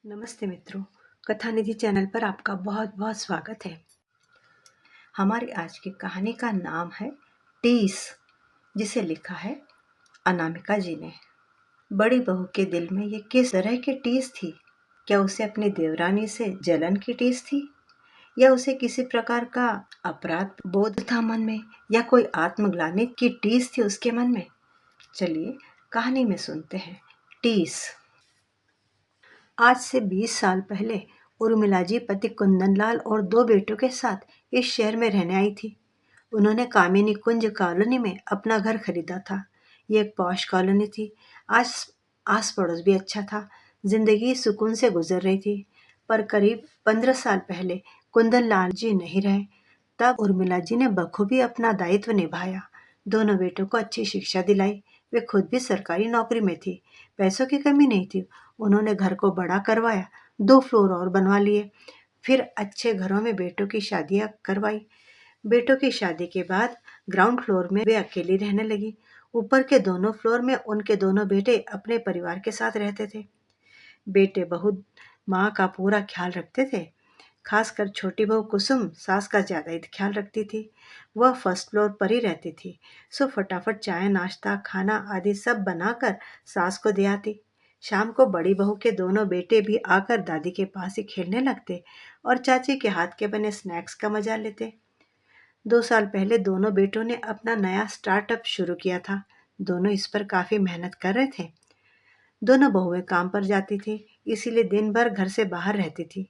नमस्ते मित्रों, कथा निधि चैनल पर आपका बहुत बहुत स्वागत है। हमारी आज की कहानी का नाम है टीस, जिसे लिखा है अनामिका जी ने। बड़ी बहू के दिल में ये किस तरह की टीस थी? क्या उसे अपनी देवरानी से जलन की टीस थी, या उसे किसी प्रकार का अपराध बोध था मन में, या कोई आत्मग्लानि की टीस थी उसके मन में? चलिए कहानी में सुनते हैं। टीस। आज से 20 साल पहले उर्मिला जी पति कुंदनलाल और 2 बेटों के साथ इस शहर में रहने आई थी। उन्होंने कामिनी कुंज कॉलोनी में अपना घर खरीदा था। ये एक पॉश कॉलोनी थी। आज आस पड़ोस भी अच्छा था। जिंदगी सुकून से गुजर रही थी। पर करीब 15 साल पहले कुंदनलाल जी नहीं रहे। तब उर्मिला जी ने बखूबी अपना दायित्व निभाया। दोनों बेटों को अच्छी शिक्षा दिलाई। वे खुद भी सरकारी नौकरी में थी। पैसों की कमी नहीं थी। उन्होंने घर को बड़ा करवाया, 2 फ्लोर और बनवा लिए। फिर अच्छे घरों में बेटों की शादियां करवाई। बेटों की शादी के बाद ग्राउंड फ्लोर में वे अकेली रहने लगी। ऊपर के दोनों फ्लोर में उनके दोनों बेटे अपने परिवार के साथ रहते थे। बेटे बहू माँ का पूरा ख्याल रखते थे। खासकर छोटी बहू कुसुम सास का ज्यादा ही ख्याल रखती थी। वह फर्स्ट फ्लोर पर ही रहती थी, सो फटाफट चाय नाश्ता खाना आदि सब बनाकर सास को दे आती। शाम को बड़ी बहू के दोनों बेटे भी आकर दादी के पास ही खेलने लगते और चाची के हाथ के बने स्नैक्स का मजा लेते। 2 साल पहले दोनों बेटों ने अपना नया स्टार्टअप शुरू किया था। दोनों इस पर काफी मेहनत कर रहे थे। दोनों बहुएं काम पर जाती थी, इसीलिए दिन भर घर से बाहर रहती थी।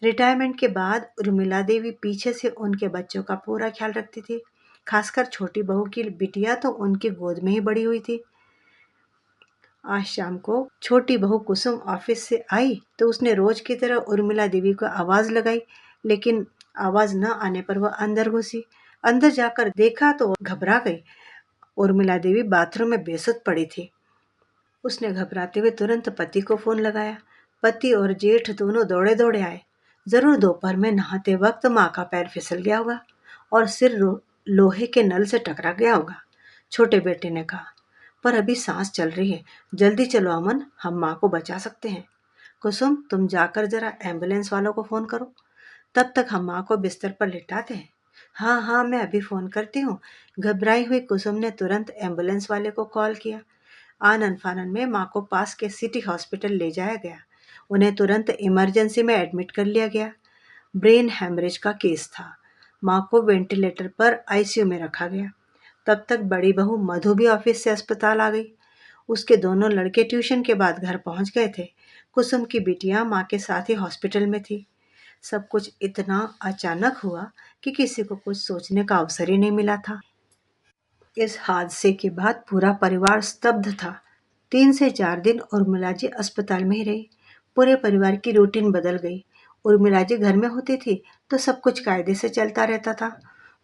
रिटायरमेंट के बाद उर्मिला देवी पीछे से उनके बच्चों का पूरा ख्याल रखती थी। खासकर छोटी बहू की बिटिया तो उनकी गोद में ही बड़ी हुई थी। आज शाम को छोटी बहू कुसुम ऑफिस से आई तो उसने रोज की तरह उर्मिला देवी को आवाज लगाई, लेकिन आवाज न आने पर वह अंदर घुसी। अंदर जाकर देखा तो घबरा गई। उर्मिला देवी बाथरूम में बेसुध पड़ी थी। उसने घबराते हुए तुरंत पति को फोन लगाया। पति और जेठ दोनों दौड़े दौड़े आए। जरूर दोपहर में नहाते वक्त माँ का पैर फिसल गया होगा और सिर लोहे के नल से टकरा गया होगा। छोटे बेटे ने कहा, पर अभी सांस चल रही है, जल्दी चलो अमन, हम माँ को बचा सकते हैं। कुसुम, तुम जाकर जरा एम्बुलेंस वालों को फोन करो, तब तक हम माँ को बिस्तर पर लिटाते हैं। हाँ हाँ, मैं अभी फोन करती हूँ। घबराई हुई कुसुम ने तुरंत एम्बुलेंस वाले को कॉल किया। आनन फानन में माँ को पास के सिटी हॉस्पिटल ले जाया गया। उन्हें तुरंत इमरजेंसी में एडमिट कर लिया गया। ब्रेन हैमरेज का केस था। माँ को वेंटिलेटर पर आईसीयू में रखा गया। तब तक बड़ी बहू मधु भी ऑफिस से अस्पताल आ गई। उसके दोनों लड़के ट्यूशन के बाद घर पहुंच गए थे। कुसुम की बिटिया माँ के साथ ही हॉस्पिटल में थी। सब कुछ इतना अचानक हुआ कि किसी को कुछ सोचने का अवसर ही नहीं मिला था। इस हादसे के बाद पूरा परिवार स्तब्ध था। 3 से 4 दिन उर्मिला जी अस्पताल में ही रही। पूरे परिवार की रूटीन बदल गई। उर्मिला जी घर में होती थी तो सब कुछ कायदे से चलता रहता था।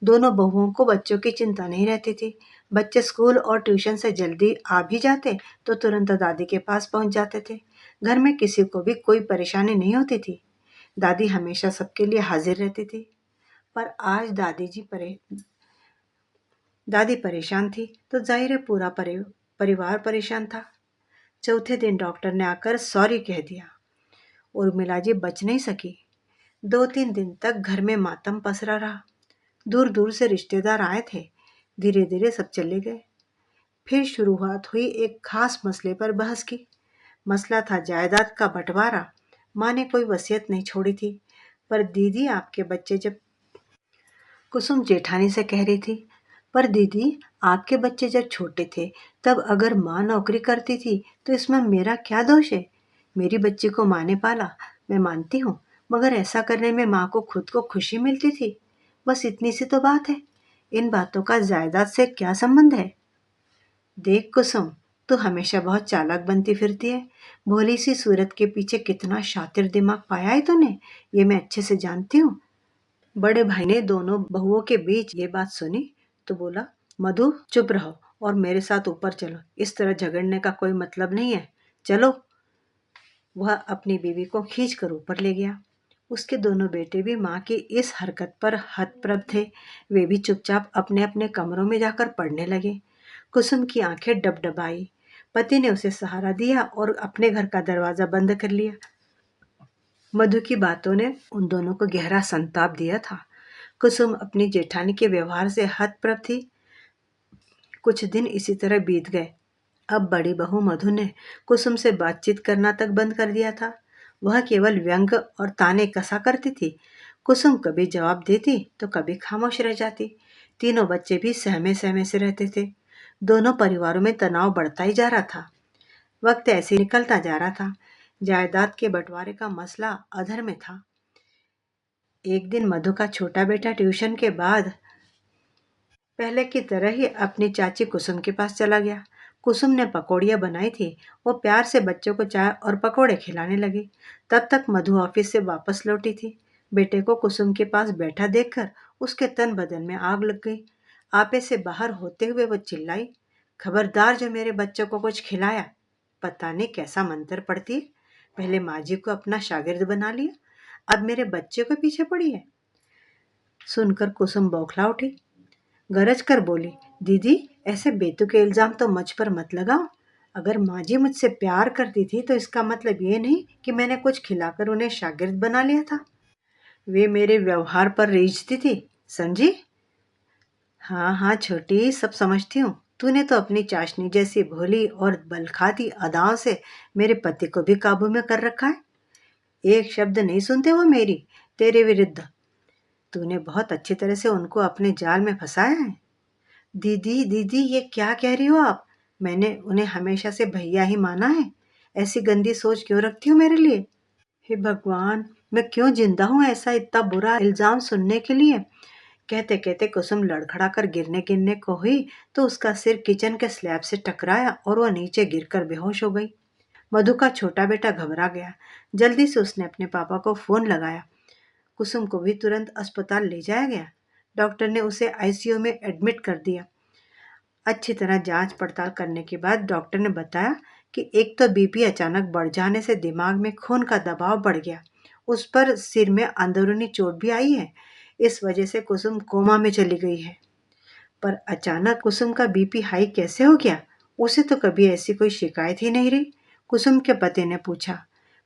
दोनों बहुओं को बच्चों की चिंता नहीं रहती थी। बच्चे स्कूल और ट्यूशन से जल्दी आ भी जाते तो तुरंत दादी के पास पहुंच जाते थे। घर में किसी को भी कोई परेशानी नहीं होती थी। दादी हमेशा सबके लिए हाजिर रहती थी। पर आज दादी परेशान थी तो जाहिर है पूरा परिवार परेशान था। चौथे दिन डॉक्टर ने आकर सॉरी कह दिया। उर्मिला जी बच नहीं सकी। 2-3 दिन तक घर में मातम पसरा रहा। दूर दूर से रिश्तेदार आए थे। धीरे धीरे सब चले गए। फिर शुरुआत हुई एक खास मसले पर बहस की। मसला था जायदाद का बंटवारा। माँ ने कोई वसीयत नहीं छोड़ी थी। पर दीदी, आपके बच्चे जब कुसुम जेठानी से कह रही थी, पर दीदी, आपके बच्चे जब छोटे थे तब अगर माँ नौकरी करती थी तो इसमें मेरा क्या दोष है? मेरी बच्ची को माँ ने पाला, मैं मानती हूँ, मगर ऐसा करने में माँ को खुद को खुशी मिलती थी। बस इतनी सी तो बात है। इन बातों का जायदाद से क्या संबंध है? देख कुसुम, तू हमेशा बहुत चालाक बनती फिरती है। भोली सी सूरत के पीछे कितना शातिर दिमाग पाया है तूने, ये मैं अच्छे से जानती हूँ। बड़े भाई ने दोनों बहुओं के बीच ये बात सुनी तो बोला, मधु चुप रहो और मेरे साथ ऊपर चलो। इस तरह झगड़ने का कोई मतलब नहीं है। चलो। वह अपनी बीवी को खींच कर ऊपर ले गया। उसके दोनों बेटे भी माँ की इस हरकत पर हतप्रभ थे। वे भी चुपचाप अपने अपने कमरों में जाकर पढ़ने लगे। कुसुम की आंखें डबडबाई। पति ने उसे सहारा दिया और अपने घर का दरवाजा बंद कर लिया। मधु की बातों ने उन दोनों को गहरा संताप दिया था। कुसुम अपनी जेठानी के व्यवहार से हतप्रभ थी। कुछ दिन इसी तरह बीत गए। अब बड़ी बहू मधु ने कुसुम से बातचीत करना तक बंद कर दिया था। वह केवल व्यंग और ताने कसा करती थी। कुसुम कभी जवाब देती तो कभी खामोश रह जाती। तीनों बच्चे भी सहमे सहमे से रहते थे। दोनों परिवारों में तनाव बढ़ता ही जा रहा था। वक्त ऐसे निकलता जा रहा था। जायदाद के बंटवारे का मसला अधर में था। एक दिन मधु का छोटा बेटा ट्यूशन के बाद पहले की तरह ही अपनी चाची कुसुम के पास चला गया। कुसुम ने पकौड़ियाँ बनाई थी। वो प्यार से बच्चों को चाय और पकौड़े खिलाने लगी। तब तक मधु ऑफिस से वापस लौटी थी। बेटे को कुसुम के पास बैठा देखकर उसके तन बदन में आग लग गई। आपे से बाहर होते हुए वो चिल्लाई, खबरदार जो मेरे बच्चों को कुछ खिलाया। पता नहीं कैसा मंत्र पढ़ती है। पहले माँ जी को अपना शागिर्द बना लिया, अब मेरे बच्चे को पीछे पड़ी है। सुनकर कुसुम बौखला उठी। गरज कर बोली, दीदी ऐसे बेतुके इल्जाम तो मुझ पर मत लगाओ। अगर माँ जी मुझसे प्यार करती थी तो इसका मतलब ये नहीं कि मैंने कुछ खिलाकर उन्हें शागिर्द बना लिया था। वे मेरे व्यवहार पर रीझती थी, समझी? हाँ हाँ छोटी, सब समझती हूँ। तूने तो अपनी चाशनी जैसी भोली और बलखाती अदाओं से मेरे पति को भी काबू में कर रखा है। एक शब्द नहीं सुनते वो मेरी, तेरे विरुद्ध। तूने बहुत अच्छी तरह से उनको अपने जाल में फंसाया है। दीदी दीदी ये क्या कह रही हो आप? मैंने उन्हें हमेशा से भैया ही माना है। ऐसी गंदी सोच क्यों रखती हो मेरे लिए? हे भगवान, मैं क्यों जिंदा हूँ ऐसा इतना बुरा इल्जाम सुनने के लिए? कहते कहते कुसुम लड़खड़ा कर गिरने गिरने को हुई तो उसका सिर किचन के स्लैब से टकराया और वह नीचे गिरकर बेहोश हो गई। मधु का छोटा बेटा घबरा गया। जल्दी से उसने अपने पापा को फोन लगाया। कुसुम को भी तुरंत अस्पताल ले जाया गया। डॉक्टर ने उसे आईसीयू में एडमिट कर दिया। अच्छी तरह जांच पड़ताल करने के बाद डॉक्टर ने बताया कि एक तो बीपी अचानक बढ़ जाने से दिमाग में खून का दबाव बढ़ गया। उस पर सिर में अंदरूनी चोट भी आई है। इस वजह से कुसुम कोमा में चली गई है। पर अचानक कुसुम का बीपी हाई कैसे हो गया? उसे तो कभी ऐसी कोई शिकायत ही नहीं रही। कुसुम के पति ने पूछा।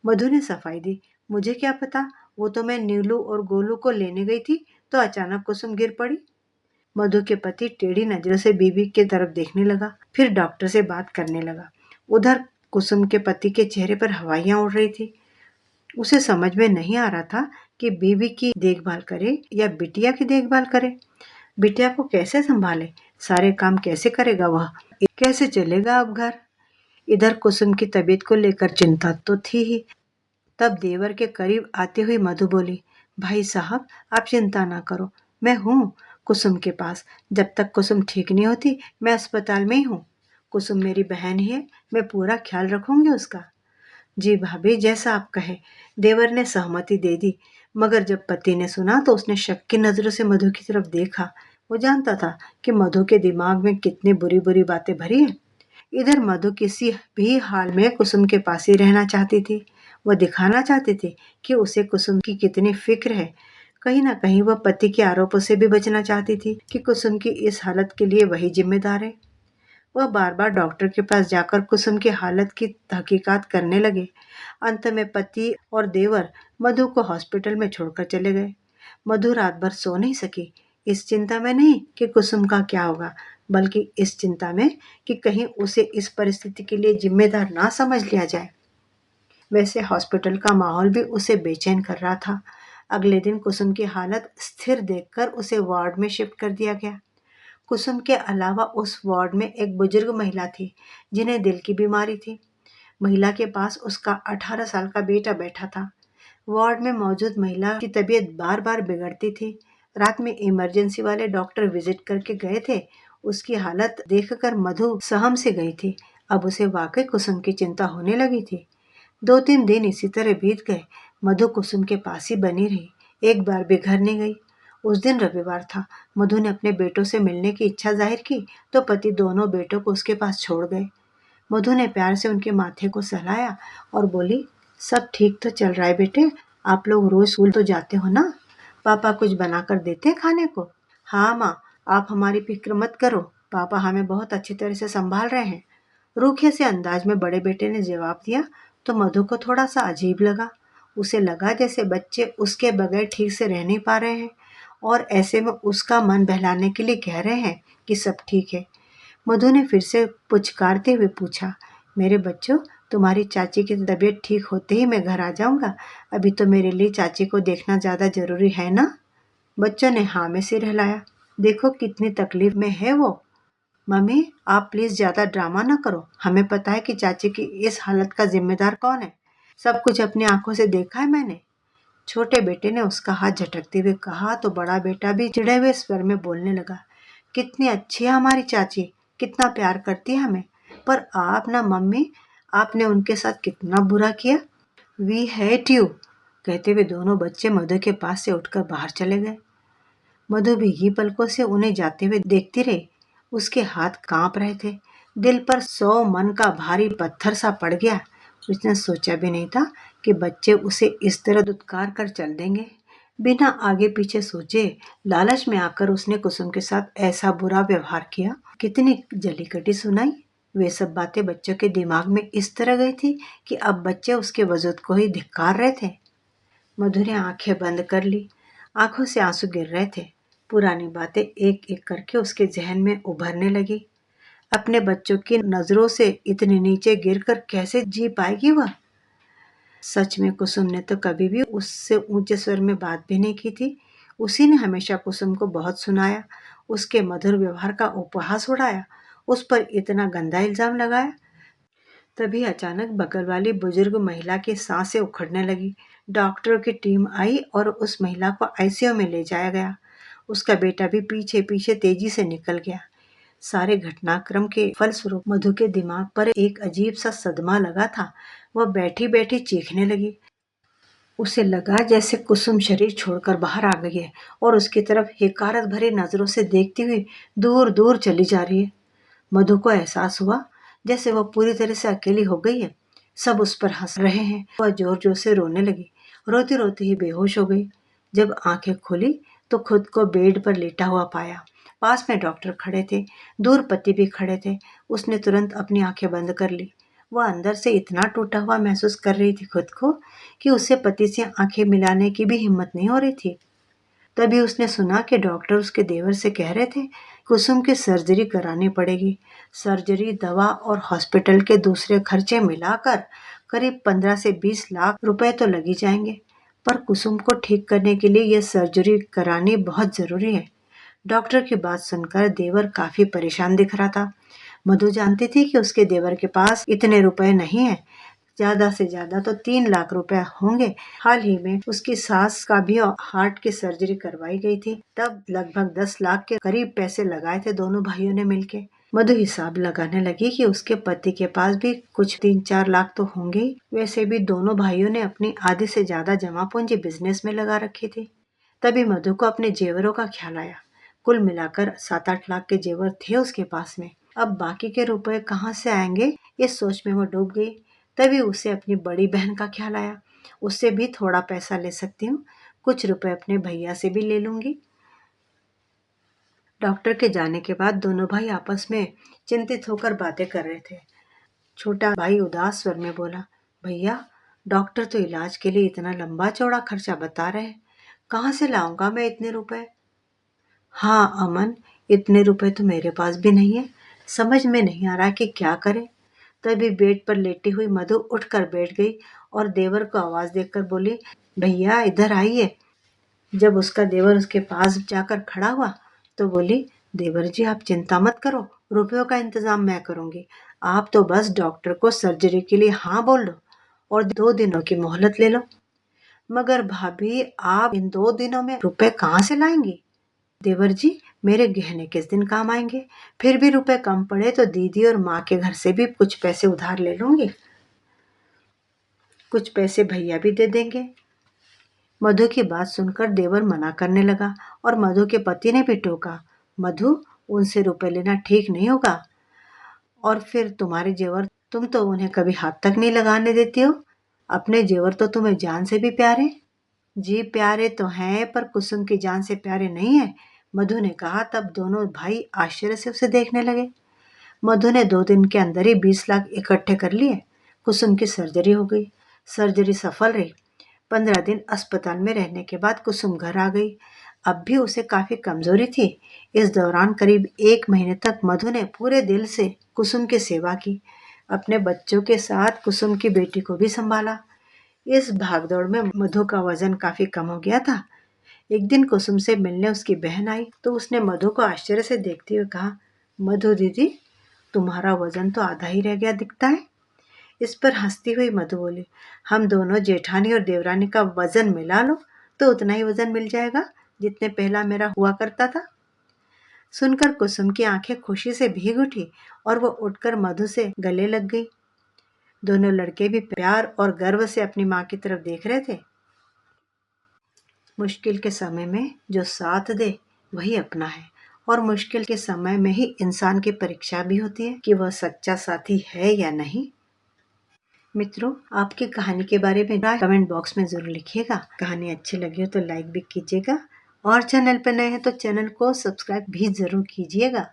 मधु ने सफाई दी, मुझे क्या पता, वो तो मैं नीलू और गोलू को लेने गई थी तो अचानक कुसुम गिर पड़ी। मधु के पति टेढ़ी नजरों से बीवी की तरफ देखने लगा, फिर डॉक्टर से बात करने लगा। उधर कुसुम के पति के चेहरे पर हवाइयां उड़ रही थी। उसे समझ में नहीं आ रहा था कि बीवी की देखभाल करे या बिटिया की देखभाल करे। बिटिया को कैसे संभाले, सारे काम कैसे करेगा वह, कैसे चलेगा अब घर। इधर कुसुम की तबीयत को लेकर चिंता तो थी ही। तब देवर के करीब आती हुई मधु बोली, भाई साहब आप चिंता ना करो, मैं हूँ कुसुम के पास। जब तक कुसुम ठीक नहीं होती मैं अस्पताल में ही हूँ। कुसुम मेरी बहन ही है, मैं पूरा ख्याल रखूंगी उसका। जी भाभी, जैसा आप कहे। देवर ने सहमति दे दी। मगर जब पति ने सुना तो उसने शक की नजरों से मधु की तरफ देखा। वो जानता था कि मधु के दिमाग में कितनी बुरी बुरी बातें भरी है। इधर मधु किसी भी हाल में कुसुम के पास ही रहना चाहती थी। वह दिखाना चाहती थी कि उसे कुसुम की कितनी फिक्र है। कहीं ना कहीं वह पति के आरोपों से भी बचना चाहती थी कि कुसुम की इस हालत के लिए वही जिम्मेदार है। वह बार बार डॉक्टर के पास जाकर कुसुम की हालत की तहकीकात करने लगे। अंत में पति और देवर मधु को हॉस्पिटल में छोड़कर चले गए। मधु रात भर सो नहीं सकी, इस चिंता में नहीं कि कुसुम का क्या होगा, बल्कि इस चिंता में कि कहीं उसे इस परिस्थिति के लिए जिम्मेदार ना समझ लिया जाए। वैसे हॉस्पिटल का माहौल भी उसे बेचैन कर रहा था। अगले दिन कुसुम की हालत स्थिर देखकर उसे वार्ड में शिफ्ट कर दिया गया। कुसुम के अलावा उस वार्ड में एक बुजुर्ग महिला थी जिन्हें दिल की बीमारी थी। महिला के पास उसका 18 साल का बेटा बैठा था। वार्ड में मौजूद महिला की तबीयत बार बार बिगड़ती थी। रात में इमरजेंसी वाले डॉक्टर विजिट करके गए थे। उसकी हालत देखकर मधु सहम से गई थी। अब उसे वाकई कुसुम की चिंता होने लगी थी। 2-3 दिन इसी तरह बीत गए। मधु कुसुम के पास ही बनी रही, एक बार भी घर नहीं गई। उस दिन रविवार था। मधु ने अपने बेटों से मिलने की इच्छा जाहिर की तो पति दोनों बेटों को उसके पास छोड़ गए। मधु ने प्यार से उनके माथे को सहलाया और बोली, सब ठीक तो चल रहा है बेटे, आप लोग रोज स्कूल तो जाते हो ना? पापा कुछ बना कर देते हैं खाने को? हाँ माँ, आप हमारी फिक्र मत करो, पापा हमें बहुत अच्छी तरह से संभाल रहे हैं। रूखे से अंदाज में बड़े बेटे ने जवाब दिया तो मधु को थोड़ा सा अजीब लगा। उसे लगा जैसे बच्चे उसके बगैर ठीक से रह नहीं पा रहे हैं और ऐसे में उसका मन बहलाने के लिए कह रहे हैं कि सब ठीक है। मधु ने फिर से पुचकारते हुए पूछा, मेरे बच्चों, तुम्हारी चाची की तबीयत ठीक होते ही मैं घर आ जाऊंगा। अभी तो मेरे लिए चाची को देखना ज़्यादा ज़रूरी है ना? बच्चों ने हाँ में सिर हिलाया। देखो कितनी तकलीफ में है वो। मम्मी, आप प्लीज़ ज़्यादा ड्रामा ना करो। हमें पता है कि चाची की इस हालत का जिम्मेदार कौन है। सब कुछ अपनी आंखों से देखा है मैंने। छोटे बेटे ने उसका हाथ झटकते हुए कहा तो बड़ा बेटा भी चिढ़े हुए स्वर में बोलने लगा, कितनी अच्छी है हमारी चाची, कितना प्यार करती है हमें। पर आप ना मम्मी, आपने उनके साथ कितना बुरा किया। We hate you. कहते हुए दोनों बच्चे मधु के पास से उठकर बाहर चले गए। मधु भीगी पलकों से उन्हें जाते हुए देखती रही। उसके हाथ कांप रहे थे। दिल पर 100 मन का भारी पत्थर सा पड़ गया। उसने सोचा भी नहीं था कि बच्चे उसे इस तरह दुत्कार कर चल देंगे। बिना आगे पीछे सोचे लालच में आकर उसने कुसुम के साथ ऐसा बुरा व्यवहार किया। कितनी जली कटी सुनाई। वे सब बातें बच्चों के दिमाग में इस तरह गई थी कि अब बच्चे उसके वजूद को ही धिक्कार रहे थे। मधु ने आंखें बंद कर ली। आंखों से आंसू गिर रहे थे। पुरानी बातें एक एक करके उसके जहन में उभरने लगी। अपने बच्चों की नजरों से इतने नीचे गिरकर कैसे जी पाएगी वह? सच में कुसुम ने तो कभी भी उससे ऊंचे स्वर में बात भी नहीं की थी। उसी ने हमेशा कुसुम को बहुत सुनाया, उसके मधुर व्यवहार का उपहास उड़ाया, उस पर इतना गंदा इल्जाम लगाया। तभी अचानक बगल वाली बुजुर्ग महिला की सांसें उखड़ने लगी। डॉक्टरों की टीम आई और उस महिला को आईसीयू में ले जाया गया। उसका बेटा भी पीछे पीछे तेजी से निकल गया। सारे घटनाक्रम के फलस्वरूप मधु के दिमाग पर एक अजीब सा सदमा लगा था। वह बैठी बैठी चीखने लगी। उसे लगा जैसे कुसुम शरीर छोड़कर बाहर आ गई है और उसकी तरफ हिकारत भरी नजरों से देखती हुई दूर दूर चली जा रही है। मधु को एहसास हुआ जैसे वह पूरी तरह से अकेली हो गई है। सब उस पर हंस रहे हैं। वह जोर जोर से रोने लगी। रोती रोती ही बेहोश हो गई। जब आंखें खोली तो खुद को बेड पर लेटा हुआ पाया। पास में डॉक्टर खड़े थे। दूर पति भी खड़े थे। उसने तुरंत अपनी आंखें बंद कर ली। वह अंदर से इतना टूटा हुआ महसूस कर रही थी खुद को कि उसे पति से आंखें मिलाने की भी हिम्मत नहीं हो रही थी। तभी उसने सुना कि डॉक्टर उसके देवर से कह रहे थे कुसुम की सर्जरी करानी पड़ेगी। सर्जरी, दवा और हॉस्पिटल के दूसरे खर्चे मिलाकर करीब 15 से 20 लाख रुपए तो लगी जाएंगे। पर कुसुम को ठीक करने के लिए यह सर्जरी करानी बहुत जरूरी है। डॉक्टर की बात सुनकर देवर काफी परेशान दिख रहा था। मधु जानती थी कि उसके देवर के पास इतने रुपए नहीं है। ज्यादा से ज्यादा तो 3 लाख रुपए होंगे। हाल ही में उसकी सास का भी हार्ट की सर्जरी करवाई गई थी। तब लगभग 10 लाख के करीब पैसे लगाए थे दोनों भाइयों ने मिलके। मधु हिसाब लगाने लगी कि उसके पति के पास भी कुछ 3-4 लाख तो होंगे ही। वैसे भी दोनों भाइयों ने अपनी आधी से ज्यादा जमा पूंजी बिजनेस में लगा रखी थी। तभी मधु को अपने जेवरों का ख्याल आया। कुल मिलाकर 7-8 लाख के जेवर थे उसके पास में। अब बाकी के रुपए कहाँ से आएंगे, इस सोच में वो डूब गई। तभी उसे अपनी बड़ी बहन का ख्याल आया। उससे भी थोड़ा पैसा ले सकती हूँ। कुछ रुपए अपने भैया से भी ले लूंगी। डॉक्टर के जाने के बाद दोनों भाई आपस में चिंतित होकर बातें कर रहे थे। छोटा भाई उदास स्वर में बोला, भैया, डॉक्टर तो इलाज के लिए इतना लंबा चौड़ा खर्चा बता रहे हैं। कहाँ से लाऊंगा मैं इतने रुपए? हाँ अमन, इतने रुपए तो मेरे पास भी नहीं है। समझ में नहीं आ रहा कि क्या करें। तभी बेड पर लेटी हुई मधु उठकर बैठ गई और देवर को आवाज देकर बोली, भैया इधर आइए। जब उसका देवर उसके पास जाकर खड़ा हुआ तो बोली, देवर जी आप चिंता मत करो, रुपयों का इंतजाम मैं करूंगी। आप तो बस डॉक्टर को सर्जरी के लिए हाँ बोल दो और 2 दिनों की मोहलत ले लो। मगर भाभी, आप इन 2 दिनों में रुपए कहाँ से लाएंगी? देवर जी, मेरे गहने किस दिन काम आएंगे? फिर भी रुपए कम पड़े तो दीदी और माँ के घर से भी कुछ पैसे उधार ले लूंगी। कुछ पैसे भैया भी दे देंगे। मधु की बात सुनकर देवर मना करने लगा और मधु के पति ने भी टोका, मधु, उनसे रुपए लेना ठीक नहीं होगा। और फिर तुम्हारे जेवर, तुम तो उन्हें कभी हाथ तक नहीं लगाने देती हो। अपने जेवर तो तुम्हें जान से भी प्यारे। जी प्यारे तो हैं, पर कुसुम की जान से प्यारे नहीं है, मधु ने कहा। तब दोनों भाई आश्चर्य से उसे देखने लगे। मधु ने 2 दिन के अंदर ही 20 लाख इकट्ठे कर लिए। कुसुम की सर्जरी हो गई। सर्जरी सफल रही। 15 दिन अस्पताल में रहने के बाद कुसुम घर आ गई। अब भी उसे काफी कमजोरी थी। इस दौरान करीब 1 महीने तक मधु ने पूरे दिल से कुसुम की सेवा की। अपने बच्चों के साथ कुसुम की बेटी को भी संभाला। इस भागदौड़ में मधु का वजन काफी कम हो गया था। एक दिन कुसुम से मिलने उसकी बहन आई तो उसने मधु को आश्चर्य से देखते हुए कहा, मधु दीदी, तुम्हारा वजन तो आधा ही रह गया दिखता है। इस पर हंसती हुई मधु बोली, हम दोनों जेठानी और देवरानी का वजन मिला लो तो उतना ही वजन मिल जाएगा जितने पहला मेरा हुआ करता था। सुनकर कुसुम की आंखें खुशी से भीग उठी और वो उठकर मधु से गले लग गई। दोनों लड़के भी प्यार और गर्व से अपनी माँ की तरफ देख रहे थे। मुश्किल के समय में जो साथ दे वही अपना है, और मुश्किल के समय में ही इंसान की परीक्षा भी होती है कि वह सच्चा साथी है या नहीं। मित्रों, आपकी कहानी के बारे में कमेंट बॉक्स में जरूर लिखिएगा। कहानी अच्छी लगी हो तो लाइक भी कीजिएगा और चैनल पर नए हैं तो चैनल को सब्सक्राइब भी जरूर कीजिएगा।